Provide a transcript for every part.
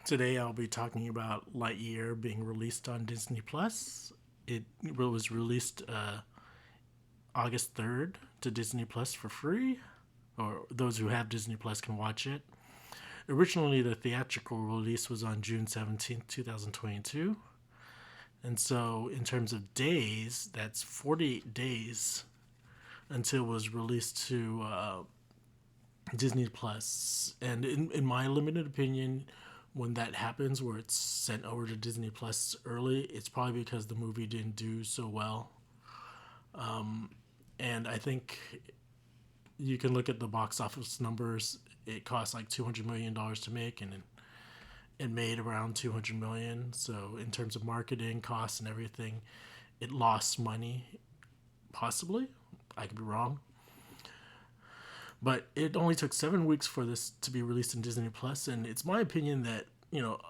Today I'll be talking about Lightyear being released on Disney Plus. It was released August 3rd to Disney Plus for free, or those who have Disney Plus can watch it. Originally, the theatrical release was on June 17th, 2022. And so, in terms of days, that's 48 days until it was released to Disney Plus. And in my limited opinion, when that happens, where it's sent over to Disney Plus early, it's probably because the movie didn't do so well. And I think you can look at the box office numbers. It cost like $200 million to make, and it made around 200 million. So in terms of marketing costs and everything, it lost money. Possibly, I could be wrong. But it only took 7 weeks for this to be released in Disney Plus, and it's my opinion that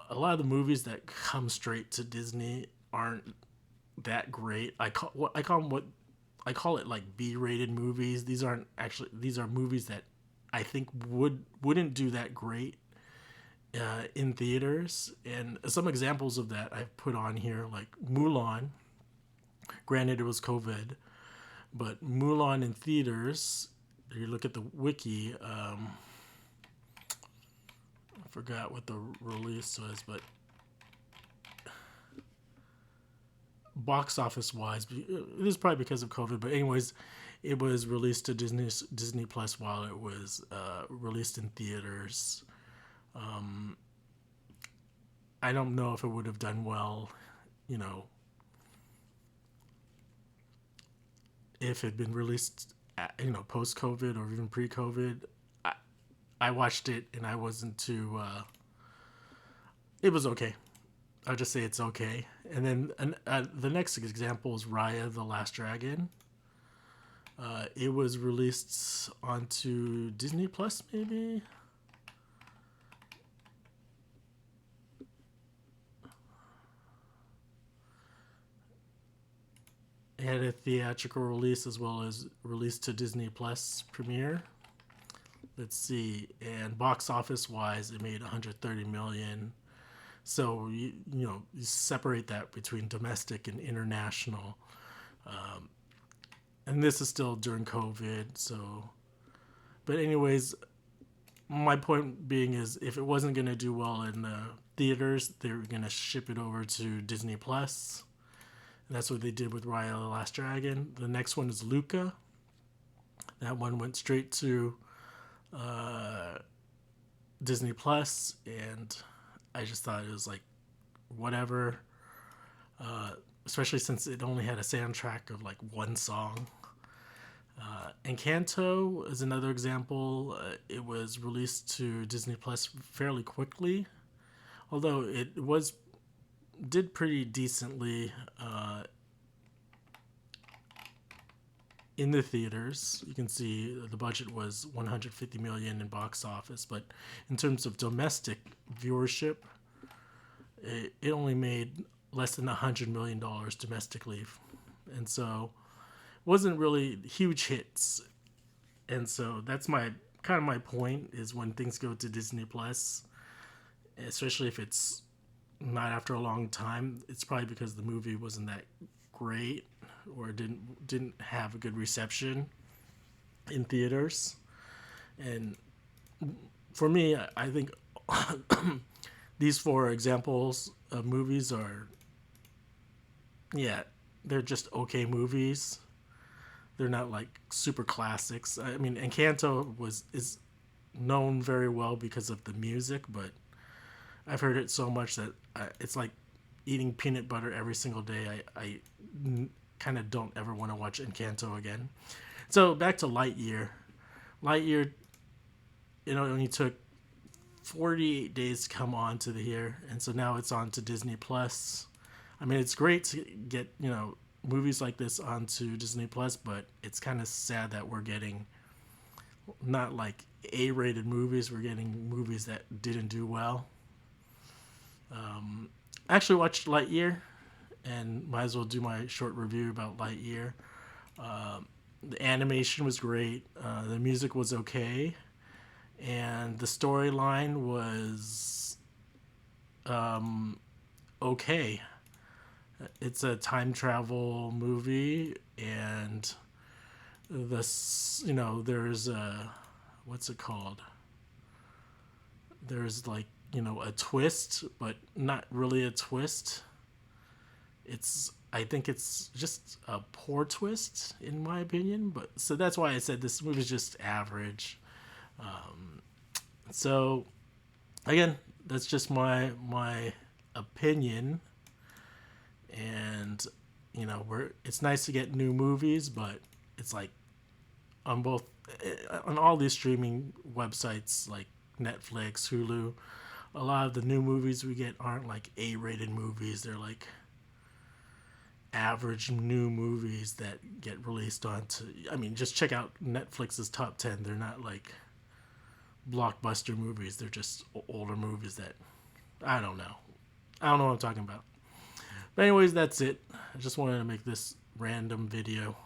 a lot of the movies that come straight to Disney aren't that great. I call it like B-rated movies. These are movies that I think wouldn't do that great in theaters. And some examples of that I've put on here, like Mulan. Granted, it was COVID, but Mulan in theaters. You look at the wiki. I forgot what the release was, but box office wise, it is probably because of COVID. But anyways, it was released to Disney Plus while it was released in theaters. I don't know if it would have done well, you know, if it had been released, post COVID or even pre COVID. I watched it and I wasn't too. It was okay. I'll just say it's okay. And then the next example is Raya, the Last Dragon. It was released onto Disney Plus, maybe. It had a theatrical release as well as released to Disney Plus premiere. Let's see, and box office wise, it made 130 million. So you separate that between domestic and international, and this is still during COVID. So, but anyways, my point being is, if it wasn't going to do well in the theaters, they were going to ship it over to Disney Plus. And that's what they did with Raya the Last Dragon. The next one is Luca. That one went straight to uh, Disney Plus, and I just thought it was like whatever. Especially since it only had a soundtrack of like one song. Encanto is another example. It was released to Disney Plus fairly quickly, although it was did pretty decently in the theaters. You can see the budget was 150 million in box office, but in terms of domestic viewership, it only made less than $100 million domestically, and so wasn't really huge hits. And so that's my kind of my point is when things go to Disney Plus, especially if it's not after a long time, it's probably because the movie wasn't that great or didn't have a good reception in theaters. And for me, I think these four examples of movies are, yeah, they're just okay movies. They're not like super classics. I mean, Encanto is known very well because of the music, but I've heard it so much that it's like eating peanut butter every single day. I kind of don't ever want to watch Encanto again. So back to Lightyear. Lightyear, it only took 48 days to come on to the here, and so now it's on to Disney Plus. I mean, it's great to get movies like this onto Disney Plus, but it's kind of sad that we're getting not like A-rated movies. We're getting movies that didn't do well. I actually watched Lightyear, and might as well do my short review about Lightyear. The animation was great. The music was okay, and the storyline was okay. It's a time travel movie, and there's a, what's it called? There's like, a twist, but not really a twist. I think it's just a poor twist in my opinion, but so that's why I said this movie's just average. So again, that's just my opinion, and we're it's nice to get new movies, but it's like on both on all these streaming websites like Netflix, Hulu, a lot of the new movies we get aren't like A-rated movies. They're like average new movies that get released onto. I mean, just check out Netflix's top 10. They're not like blockbuster movies. They're just older movies that I don't know. I don't know what I'm talking about. But anyways, that's it. I just wanted to make this random video.